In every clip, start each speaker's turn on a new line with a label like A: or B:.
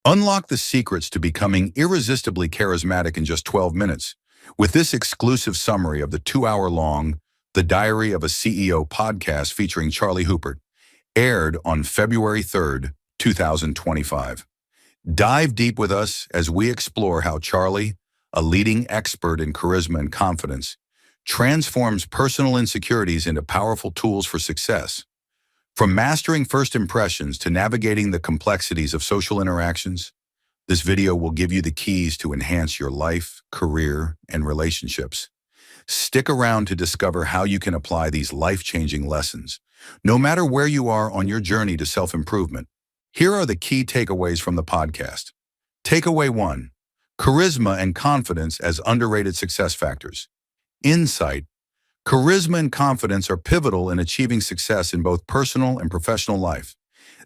A: Unlock the secrets to becoming irresistibly charismatic in just 12 minutes with this exclusive summary of the 2-hour-long The Diary of a CEO podcast featuring Charlie Houpert, aired on February 3rd, 2025. Dive deep with us as we explore how Charlie, a leading expert in charisma and confidence, transforms personal insecurities into powerful tools for success. From mastering first impressions to navigating the complexities of social interactions, this video will give you the keys to enhance your life, career, and relationships. Stick around to discover how you can apply these life-changing lessons, no matter where you are on your journey to self-improvement. Here are the key takeaways from the podcast. Takeaway 1. Charisma and confidence as underrated success factors. Insight. Charisma and confidence are pivotal in achieving success in both personal and professional life.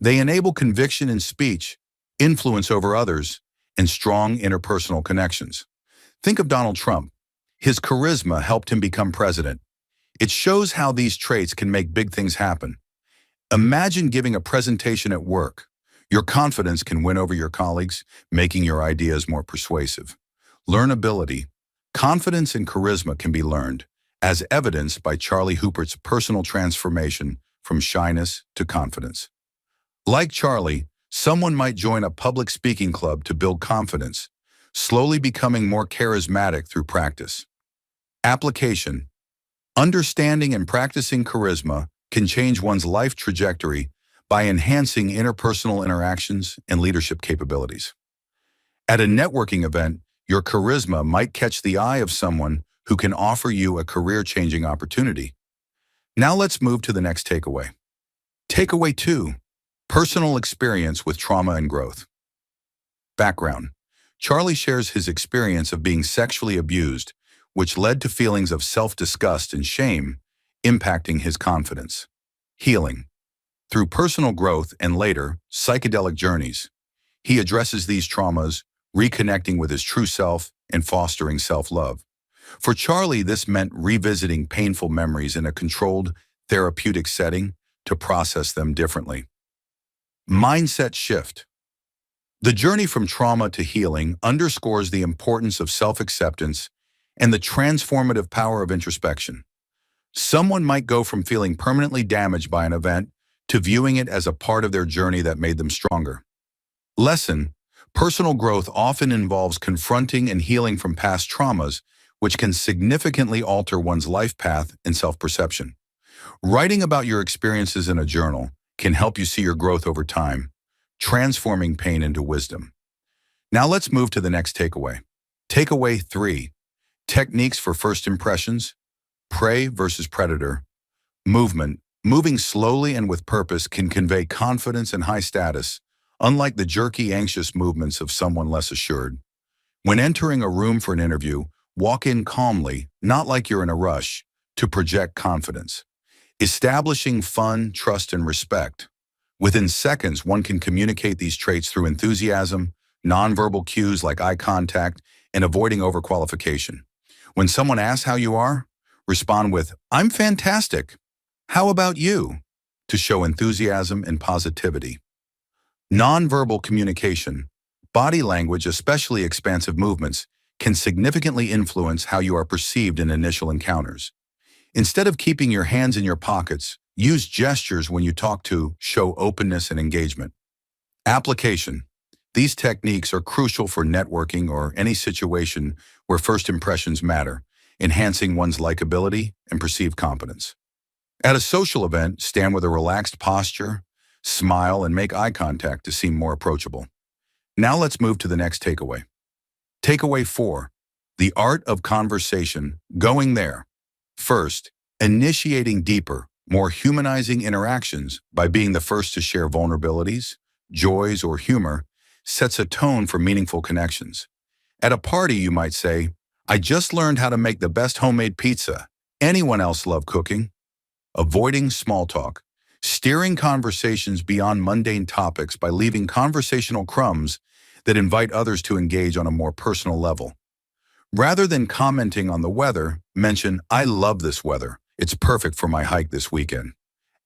A: They enable conviction in speech, influence over others, and strong interpersonal connections. Think of Donald Trump. His charisma helped him become president. It shows how these traits can make big things happen. Imagine giving a presentation at work. Your confidence can win over your colleagues, making your ideas more persuasive. Learnability. Confidence and charisma can be learned, as evidenced by Charlie Houpert's personal transformation from shyness to confidence. Like Charlie, someone might join a public speaking club to build confidence, slowly becoming more charismatic through practice. Application. Understanding and practicing charisma can change one's life trajectory by enhancing interpersonal interactions and leadership capabilities. At a networking event, your charisma might catch the eye of someone who can offer you a career-changing opportunity. Now let's move to the next takeaway. Takeaway 2. Personal experience with trauma and growth. Background. Charlie shares his experience of being sexually abused, which led to feelings of self-disgust and shame, impacting his confidence. Healing. Through personal growth and later, psychedelic journeys, he addresses these traumas, reconnecting with his true self and fostering self-love. For Charlie, this meant revisiting painful memories in a controlled, therapeutic setting to process them differently. Mindset shift. The journey from trauma to healing underscores the importance of self-acceptance and the transformative power of introspection. Someone might go from feeling permanently damaged by an event to viewing it as a part of their journey that made them stronger. Lesson. Personal growth often involves confronting and healing from past traumas, which can significantly alter one's life path and self-perception. Writing about your experiences in a journal can help you see your growth over time, transforming pain into wisdom. Now let's move to the next takeaway. Takeaway 3. Techniques for first impressions. Prey versus predator. Movement. Moving slowly and with purpose can convey confidence and high status, unlike the jerky, anxious movements of someone less assured. When entering a room for an interview, walk in calmly, not like you're in a rush, to project confidence. Establishing fun, trust, and respect. Within seconds, one can communicate these traits through enthusiasm, nonverbal cues like eye contact, and avoiding overqualification. When someone asks how you are, respond with, "I'm fantastic. How about you?" to show enthusiasm and positivity. Nonverbal communication. Body language, especially expansive movements, can significantly influence how you are perceived in initial encounters. Instead of keeping your hands in your pockets, use gestures when you talk to show openness and engagement. Application. These techniques are crucial for networking or any situation where first impressions matter, enhancing one's likability and perceived competence. At a social event, stand with a relaxed posture, smile, and make eye contact to seem more approachable. Now let's move to the next takeaway. Takeaway 4. The art of conversation, going there. First, initiating deeper, more humanizing interactions by being the first to share vulnerabilities, joys, or humor sets a tone for meaningful connections. At a party, you might say, "I just learned how to make the best homemade pizza. Anyone else love cooking?" Avoiding small talk. Steering conversations beyond mundane topics by leaving conversational crumbs that invite others to engage on a more personal level. Rather than commenting on the weather, mention, "I love this weather. It's perfect for my hike this weekend."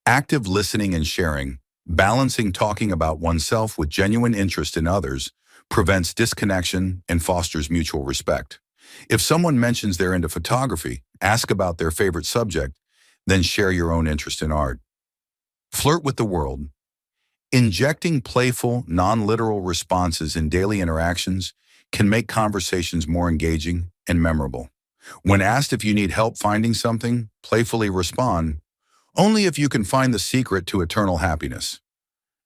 A: Active listening and sharing. Balancing talking about oneself with genuine interest in others prevents disconnection and fosters mutual respect. If someone mentions they're into photography, ask about their favorite subject, then share your own interest in art. Flirt with the world. Injecting playful, non-literal responses in daily interactions can make conversations more engaging and memorable. When asked if you need help finding something, playfully respond, "Only if you can find the secret to eternal happiness."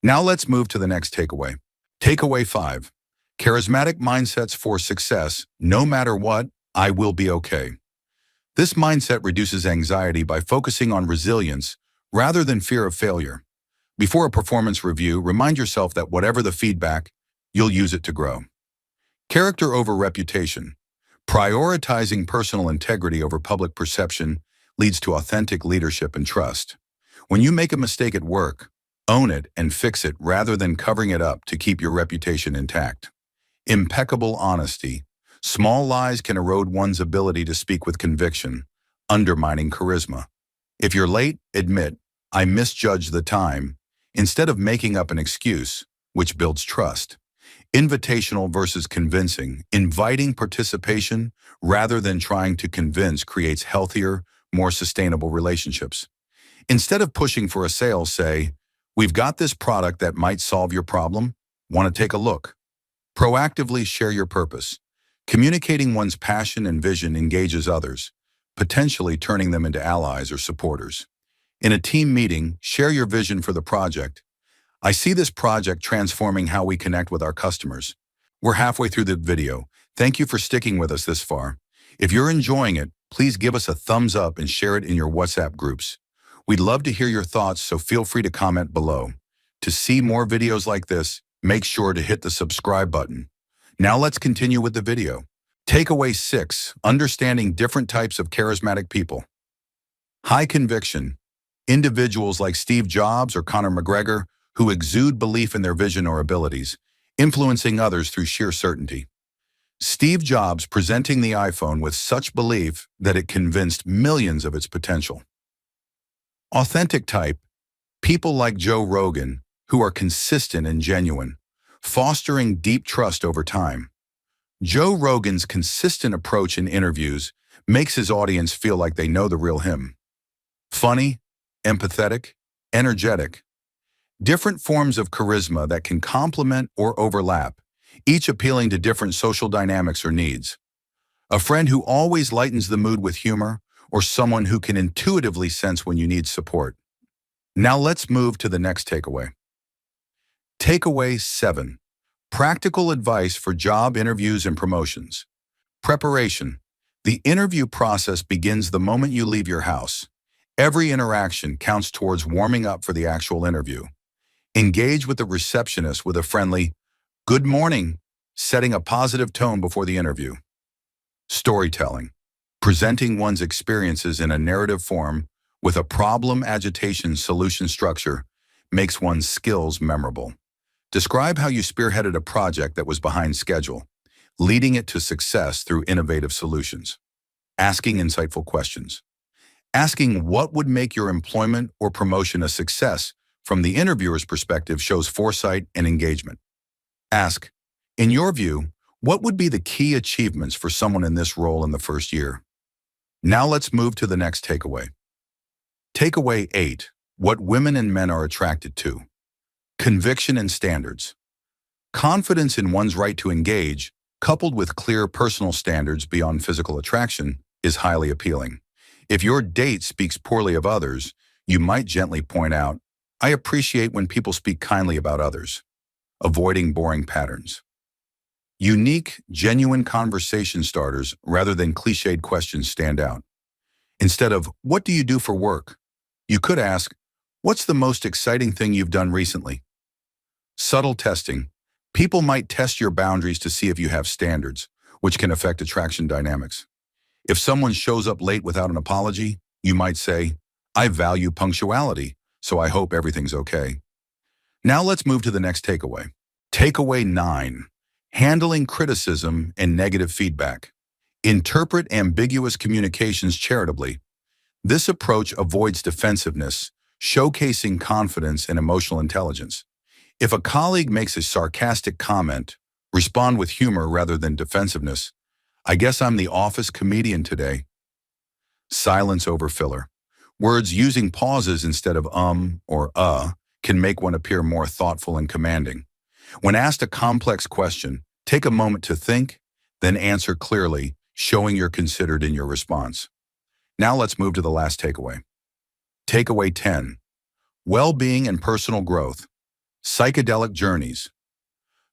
A: Now let's move to the next takeaway. Takeaway 5. Charismatic mindsets for success. No matter what, I will be okay. This mindset reduces anxiety by focusing on resilience rather than fear of failure. Before a performance review, remind yourself that whatever the feedback, you'll use it to grow. Character over reputation. Prioritizing personal integrity over public perception leads to authentic leadership and trust. When you make a mistake at work, own it and fix it rather than covering it up to keep your reputation intact. Impeccable honesty. Small lies can erode one's ability to speak with conviction, undermining charisma. If you're late, admit, "I misjudged the time," instead of making up an excuse, which builds trust. Invitational versus convincing. Inviting participation rather than trying to convince creates healthier, more sustainable relationships. Instead of pushing for a sale, say, "We've got this product that might solve your problem. Want to take a look?" Proactively share your purpose. Communicating one's passion and vision engages others, potentially turning them into allies or supporters. In a team meeting, share your vision for the project. "I see this project transforming how we connect with our customers." We're halfway through the video. Thank you for sticking with us this far. If you're enjoying it, please give us a thumbs up and share it in your WhatsApp groups. We'd love to hear your thoughts, so feel free to comment below. To see more videos like this, make sure to hit the subscribe button. Now let's continue with the video. Takeaway 6. Understanding different types of charismatic people. High conviction. Individuals like Steve Jobs or Conor McGregor who exude belief in their vision or abilities, influencing others through sheer certainty. Steve Jobs presenting the iPhone with such belief that it convinced millions of its potential. Authentic type. People like Joe Rogan, who are consistent and genuine, fostering deep trust over time. Joe Rogan's consistent approach in interviews makes his audience feel like they know the real him. Funny, empathetic, energetic. Different forms of charisma that can complement or overlap, each appealing to different social dynamics or needs. A friend who always lightens the mood with humor, or someone who can intuitively sense when you need support. Now let's move to the next takeaway. Takeaway 7. Practical advice for job interviews and promotions. Preparation. The interview process begins the moment you leave your house. Every interaction counts towards warming up for the actual interview. Engage with the receptionist with a friendly, "Good morning," setting a positive tone before the interview. Storytelling. Presenting one's experiences in a narrative form with a problem agitation solution structure makes one's skills memorable. Describe how you spearheaded a project that was behind schedule, leading it to success through innovative solutions. Asking insightful questions. Asking what would make your employment or promotion a success from the interviewer's perspective shows foresight and engagement. Ask, in your view, what would be the key achievements for someone in this role in the first year? Now let's move to the next takeaway. Takeaway 8. What women and men are attracted to. Conviction and standards. Confidence in one's right to engage, coupled with clear personal standards beyond physical attraction, is highly appealing. If your date speaks poorly of others, you might gently point out, "I appreciate when people speak kindly about others." Avoiding boring patterns. Unique, genuine conversation starters rather than cliched questions stand out. Instead of, "What do you do for work?" you could ask, "What's the most exciting thing you've done recently?" Subtle testing. People might test your boundaries to see if you have standards, which can affect attraction dynamics. If someone shows up late without an apology, you might say, "I value punctuality, so I hope everything's okay." Now let's move to the next takeaway. Takeaway 9. Handling criticism and negative feedback. Interpret ambiguous communications charitably. This approach avoids defensiveness, showcasing confidence and emotional intelligence. If a colleague makes a sarcastic comment, respond with humor rather than defensiveness. I guess I'm the office comedian today. Silence over filler. Words using pauses instead of or can make one appear more thoughtful and commanding. When asked a complex question, take a moment to think, then answer clearly, showing you're considered in your response. Now let's move to the last takeaway. Takeaway 10. Well-being and personal growth. Psychedelic journeys.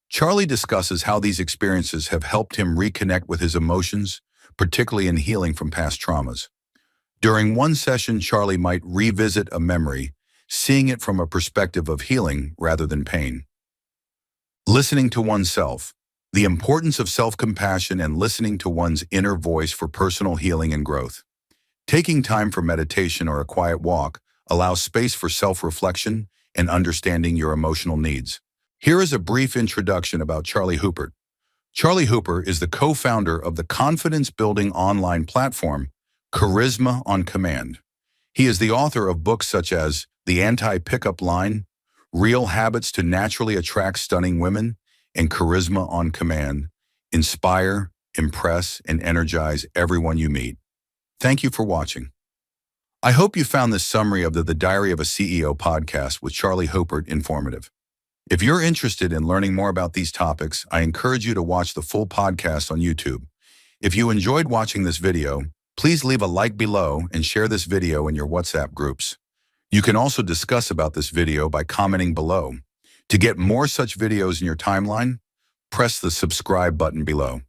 A: Charlie discusses how these experiences have helped him reconnect with his emotions, particularly in healing from past traumas. During one session, Charlie might revisit a memory, seeing it from a perspective of healing rather than pain. Listening to oneself. The importance of self-compassion and listening to one's inner voice for personal healing and growth. Taking time for meditation or a quiet walk allows space for self-reflection and understanding your emotional needs. Here is a brief introduction about Charlie Houpert. Charlie Houpert is the co-founder of the confidence-building online platform, Charisma on Command. He is the author of books such as The Anti-Pickup Line, Real Habits to Naturally Attract Stunning Women, and Charisma on Command. Inspire, impress, and energize everyone you meet. Thank you for watching. I hope you found this summary of the Diary of a CEO podcast with Charlie Houpert informative. If you're interested in learning more about these topics, I encourage you to watch the full podcast on YouTube. If you enjoyed watching this video, please leave a like below and share this video in your WhatsApp groups. You can also discuss about this video by commenting below. To get more such videos in your timeline, press the subscribe button below.